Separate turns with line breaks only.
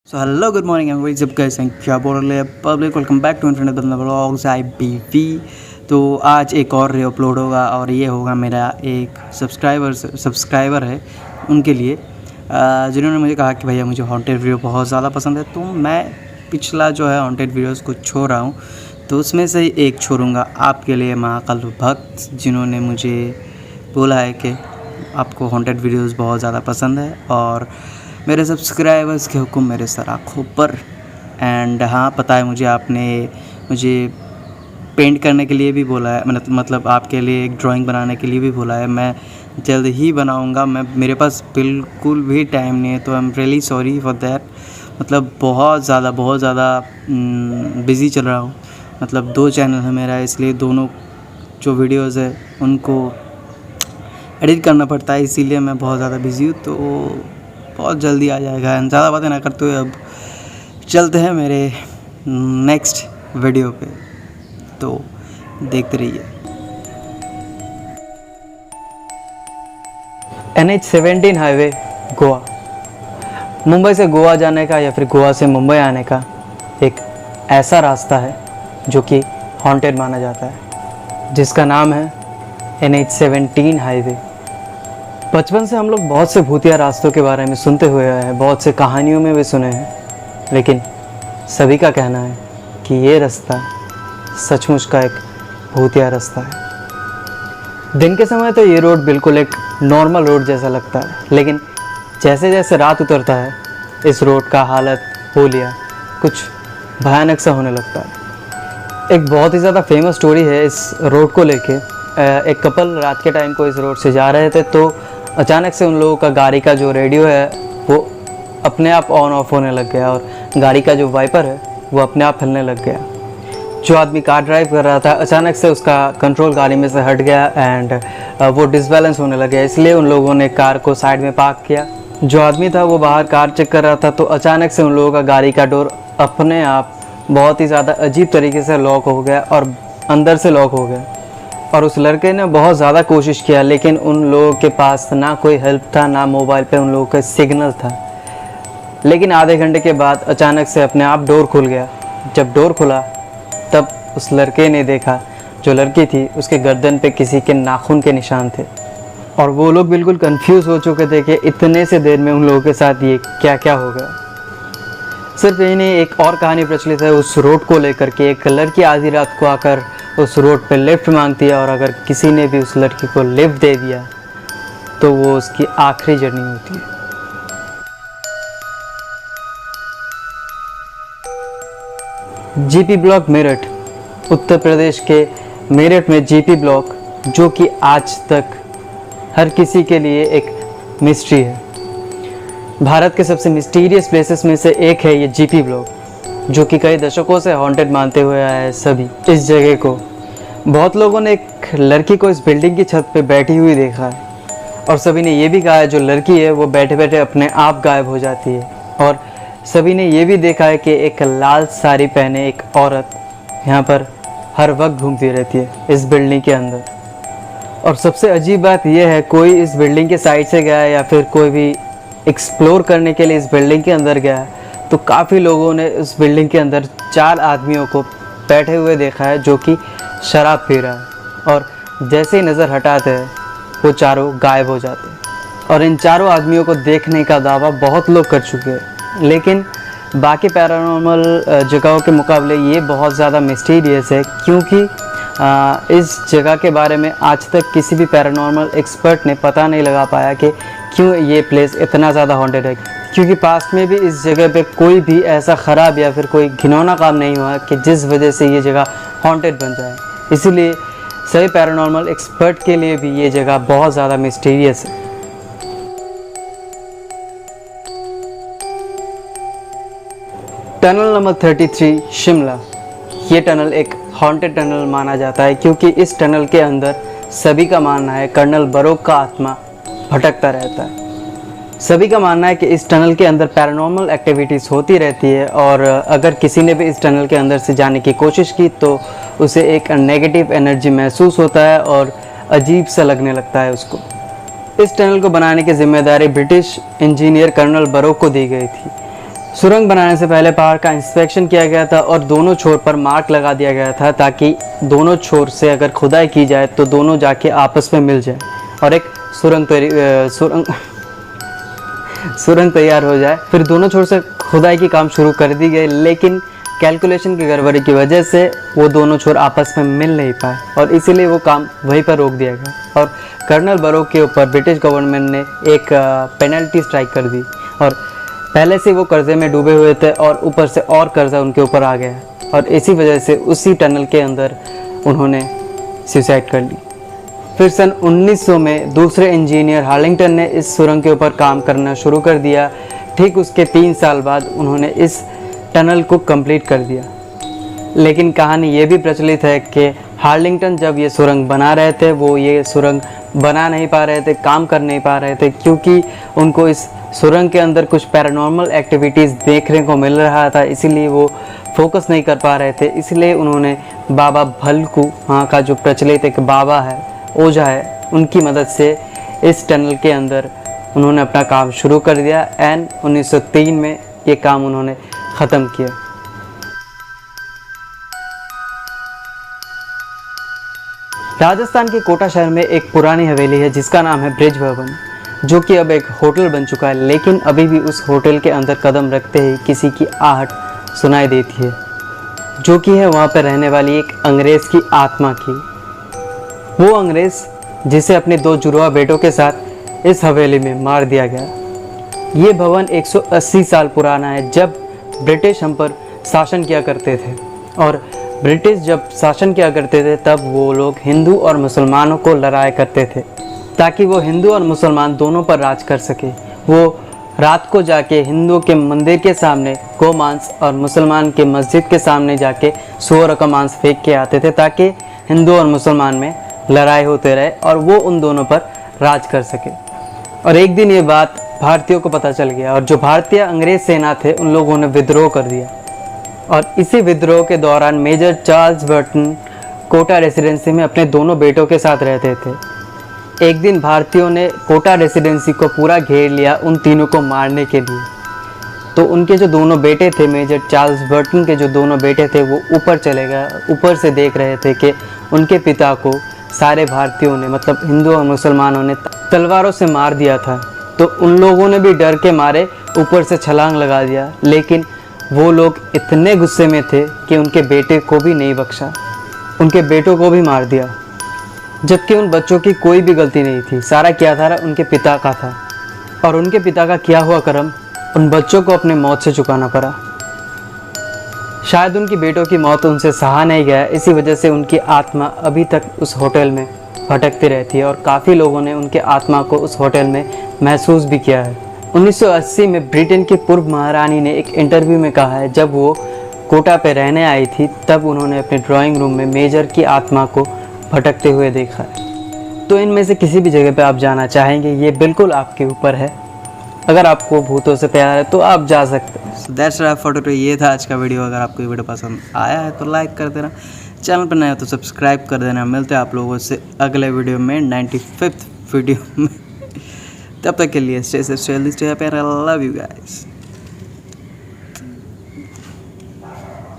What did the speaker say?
सो hello good morning everyone, जब guys हैं क्या बोल रहे हैं public, welcome back to internet बंदा व्लॉग्स IBV। तो आज एक और रे अपलोड होगा और ये होगा मेरा एक सब्सक्राइबर है उनके लिए, जिन्होंने मुझे कहा कि भैया मुझे हॉन्टेड वीडियो बहुत ज़्यादा पसंद है। तो मैं पिछला जो है हॉन्टेड वीडियोस को छोड़ रहा हूँ, तो उसमें से ही एक छोड़ूंगा आपके लिए, महाकाल भक्त, जिन्होंने मुझे बोला है कि आपको हॉन्टेड वीडियोस बहुत ज़्यादा पसंद है और मेरे सब्सक्राइबर्स के हुक्म मेरे सर आँखों पर। एंड हाँ, पता है मुझे पेंट करने के लिए भी बोला है, मतलब आपके लिए एक ड्राइंग बनाने के लिए भी बोला है। मैं जल्द ही बनाऊंगा, मेरे पास बिल्कुल भी टाइम नहीं है, तो I am really sorry for that. मतलब बहुत ज़्यादा बिज़ी चल रहा हूँ। मतलब 2 चैनल है मेरा, इसलिए दोनों जो वीडियोज़ है उनको एडिट करना पड़ता है, इसीलिए मैं बहुत ज़्यादा बिज़ी हूँ। तो बहुत जल्दी आ जाएगा। ज़्यादा बातें ना करते हुए अब चलते हैं मेरे नेक्स्ट वीडियो पे, तो देखते रहिए। NH-17 हाईवे गोवा, मुंबई से गोवा जाने का या फिर गोवा से मुंबई आने का एक ऐसा रास्ता है जो कि हॉन्टेड माना जाता है, जिसका नाम है NH-17 हाईवे। बचपन से हम लोग बहुत से भूतिया रास्तों के बारे में सुनते हुए आए हैं, बहुत से कहानियों में भी सुने हैं, लेकिन सभी का कहना है कि ये रास्ता सचमुच का एक भूतिया रास्ता है। दिन के समय तो ये रोड बिल्कुल एक नॉर्मल रोड जैसा लगता है, लेकिन जैसे जैसे रात उतरता है इस रोड का हालत होलिया कुछ भयानक सा होने लगता है। एक बहुत ही ज़्यादा फेमस स्टोरी है इस रोड को लेके। एक कपल रात के टाइम को इस रोड से जा रहे थे, तो अचानक से उन लोगों का गाड़ी का जो रेडियो है वो अपने आप ऑन ऑफ होने लग गया और गाड़ी का जो वाइपर है वो अपने आप हिलने लग गया। जो आदमी कार ड्राइव कर रहा था, अचानक से उसका कंट्रोल गाड़ी में से हट गया एंड वो डिसबैलेंस होने लग गया, इसलिए उन लोगों ने कार को साइड में पार्क किया। जो आदमी था वो बाहर कार चेक कर रहा था, तो अचानक से उन लोगों का गाड़ी का डोर अपने आप बहुत ही ज़्यादा अजीब तरीके से लॉक हो गया और अंदर से लॉक हो गया। और उस लड़के ने बहुत ज़्यादा कोशिश किया, लेकिन उन लोगों के पास ना कोई हेल्प था, ना मोबाइल पे उन लोगों का सिग्नल था। लेकिन आधे घंटे के बाद अचानक से अपने आप डोर खुल गया। जब डोर खुला तब उस लड़के ने देखा, जो लड़की थी उसके गर्दन पे किसी के नाखून के निशान थे और वो लोग बिल्कुल कंफ्यूज हो चुके थे कि इतने से देर में उन लोगों के साथ ये क्या क्या हो गया। सिर्फ यही नहीं, एक और कहानी प्रचलित है उस रोड को लेकर के। एक लड़की आधी रात को आकर उस रोड पे लिफ्ट मांगती है और अगर किसी ने भी उस लड़की को लिफ्ट दे दिया तो वो उसकी आखिरी जर्नी होती है। GP ब्लॉक मेरठ, उत्तर प्रदेश के मेरठ में GP ब्लॉक, जो कि आज तक हर किसी के लिए एक मिस्ट्री है। भारत के सबसे मिस्टीरियस प्लेसेस में से एक है ये GP ब्लॉक, जो कि कई दशकों से हॉन्टेड मानते हुए आए हैं सभी इस जगह को। बहुत लोगों ने एक लड़की को इस बिल्डिंग की छत पे बैठी हुई देखा है और सभी ने ये भी कहा है जो लड़की है वो बैठे बैठे अपने आप गायब हो जाती है। और सभी ने ये भी देखा है कि एक लाल साड़ी पहने एक औरत यहाँ पर हर वक्त घूमती रहती है इस बिल्डिंग के अंदर। और सबसे अजीब बात यह है, कोई इस बिल्डिंग के साइड से गया है या फिर कोई भी एक्सप्लोर करने के लिए इस बिल्डिंग के अंदर गया है, तो काफ़ी लोगों ने उस बिल्डिंग के अंदर 4 आदमियों को बैठे हुए देखा है जो कि शराब पी रहा है, और जैसे ही नज़र हटाते हैं वो चारों गायब हो जाते हैं। और इन चारों आदमियों को देखने का दावा बहुत लोग कर चुके हैं, लेकिन बाकी पैरानॉर्मल जगहों के मुकाबले ये बहुत ज़्यादा मिस्टीरियस है, क्योंकि इस जगह के बारे में आज तक किसी भी पैरानॉर्मल एक्सपर्ट ने पता नहीं लगा पाया कि क्यों ये प्लेस इतना ज़्यादा हॉन्टेड है। क्योंकि पास्ट में भी इस जगह पे कोई भी ऐसा ख़राब या फिर कोई घिनौना काम नहीं हुआ कि जिस वजह से ये जगह हॉन्टेड बन जाए। इसीलिए सभी पैरानॉर्मल एक्सपर्ट के लिए भी ये जगह बहुत ज़्यादा मिस्टीरियस है। टनल नंबर 33 शिमला, ये टनल एक हॉन्टेड टनल माना जाता है, क्योंकि इस टनल के अंदर सभी का मानना है कर्नल बरोक का आत्मा भटकता रहता है। सभी का मानना है कि इस टनल के अंदर पैरानॉर्मल एक्टिविटीज़ होती रहती है और अगर किसी ने भी इस टनल के अंदर से जाने की कोशिश की तो उसे एक नेगेटिव एनर्जी महसूस होता है और अजीब सा लगने लगता है उसको। इस टनल को बनाने की जिम्मेदारी ब्रिटिश इंजीनियर कर्नल बरोक को दी गई थी। सुरंग बनाने से पहले पहाड़ का इंस्पेक्शन किया गया था और दोनों छोर पर मार्क लगा दिया गया था ताकि दोनों छोर से अगर खुदाई की जाए तो दोनों जाके आपस में मिल जाए और एक सुरंग तैयार हो जाए। फिर दोनों छोर से खुदाई की काम शुरू कर दी गई, लेकिन कैलकुलेशन की गड़बड़ी की वजह से वो दोनों छोर आपस में मिल नहीं पाए और इसीलिए वो काम वहीं पर रोक दिया गया और कर्नल बरोक के ऊपर ब्रिटिश गवर्नमेंट ने एक पेनल्टी स्ट्राइक कर दी और पहले से वो कर्जे में डूबे हुए थे और ऊपर से और कर्जा उनके ऊपर आ गया और इसी वजह से उसी टनल के अंदर उन्होंने सुसाइड कर ली। फिर सन 1900 में दूसरे इंजीनियर हार्लिंगटन ने इस सुरंग के ऊपर काम करना शुरू कर दिया। ठीक उसके 3 साल बाद उन्होंने इस टनल को कंप्लीट कर दिया। लेकिन कहानी ये भी प्रचलित है कि हार्लिंगटन जब ये सुरंग बना रहे थे वो ये सुरंग बना नहीं पा रहे थे, काम कर नहीं पा रहे थे, क्योंकि उनको इस सुरंग के अंदर कुछ पैरानॉर्मल एक्टिविटीज़ देखने को मिल रहा था, इसीलिए वो फोकस नहीं कर पा रहे थे। इसलिए उन्होंने बाबा भलकू, वहाँ का जो प्रचलित एक बाबा है, ओझा है, उनकी मदद से इस टनल के अंदर उन्होंने अपना काम शुरू कर दिया एंड 1903 में ये काम उन्होंने ख़त्म किया। राजस्थान के कोटा शहर में एक पुरानी हवेली है जिसका नाम है ब्रिज भवन, जो कि अब एक होटल बन चुका है, लेकिन अभी भी उस होटल के अंदर कदम रखते ही किसी की आहट सुनाई देती है, जो कि है वहाँ पर रहने वाली एक अंग्रेज़ की आत्मा की। वो अंग्रेज़ जिसे अपने 2 जुड़वा बेटों के साथ इस हवेली में मार दिया गया। ये भवन 180 साल पुराना है। जब ब्रिटिश हम पर शासन किया करते थे और ब्रिटिश जब शासन किया करते थे तब वो लोग हिंदू और मुसलमानों को लड़ाया करते थे ताकि वो हिंदू और मुसलमान दोनों पर राज कर सके। वो रात को जाके हिंदुओं के मंदिर के सामने गोमांस और मुसलमान के मस्जिद के सामने जाके सूअर का मांस फेंक के आते थे ताकि हिंदू और मुसलमान में लड़ाई होते रहे और वो उन दोनों पर राज कर सके। और एक दिन ये बात भारतीयों को पता चल गया और जो भारतीय अंग्रेज सेना थे उन लोगों ने विद्रोह कर दिया और इसी विद्रोह के दौरान major Charles Burton Kota residency में अपने दोनों बेटों के साथ रहते थे। एक दिन भारतीयों ने कोटा रेसिडेंसी को पूरा घेर लिया उन तीनों को मारने के लिए। तो उनके जो दोनों बेटे थे, मेजर चार्ल्स बर्टन के जो दोनों बेटे थे, वो ऊपर चले गए, ऊपर से देख रहे थे कि उनके पिता को सारे भारतीयों ने, मतलब हिंदू और मुसलमानों ने तलवारों से मार दिया था। तो उन लोगों ने भी डर के मारे ऊपर से छलांग लगा दिया, लेकिन वो लोग इतने गुस्से में थे कि उनके बेटे को भी नहीं बख्शा, उनके बेटों को भी मार दिया, जबकि उन बच्चों की कोई भी गलती नहीं थी। सारा क्या था उनके पिता का था और उनके पिता का किया हुआ कर्म उन बच्चों को अपने मौत से चुकाना पड़ा। शायद उनकी बेटों की मौत उनसे सहा नहीं गया, इसी वजह से उनकी आत्मा अभी तक उस होटल में भटकती रहती है और काफ़ी लोगों ने उनके आत्मा को उस होटल में महसूस भी किया है। 1980 में ब्रिटेन की पूर्व महारानी ने एक इंटरव्यू में कहा है, जब वो कोटा पे रहने आई थी तब उन्होंने अपने ड्राइंग रूम में मेजर की आत्मा को भटकते हुए देखा है। तो इनमें से किसी भी जगह पे आप जाना चाहेंगे, ये बिल्कुल आपके ऊपर है। अगर आपको भूतों से प्यार है तो आप जा सकते हैं। So that's rap for today. ये था आज का वीडियो। अगर आपको ये वीडियो पसंद आया है तो लाइक कर देना, चैनल पर नया हो तो सब्सक्राइब कर देना। मिलते हैं आप लोगों से अगले वीडियो में, 95th वीडियो में। तब तक के लिए stay safe, stay healthy, stay happy and I love you guys.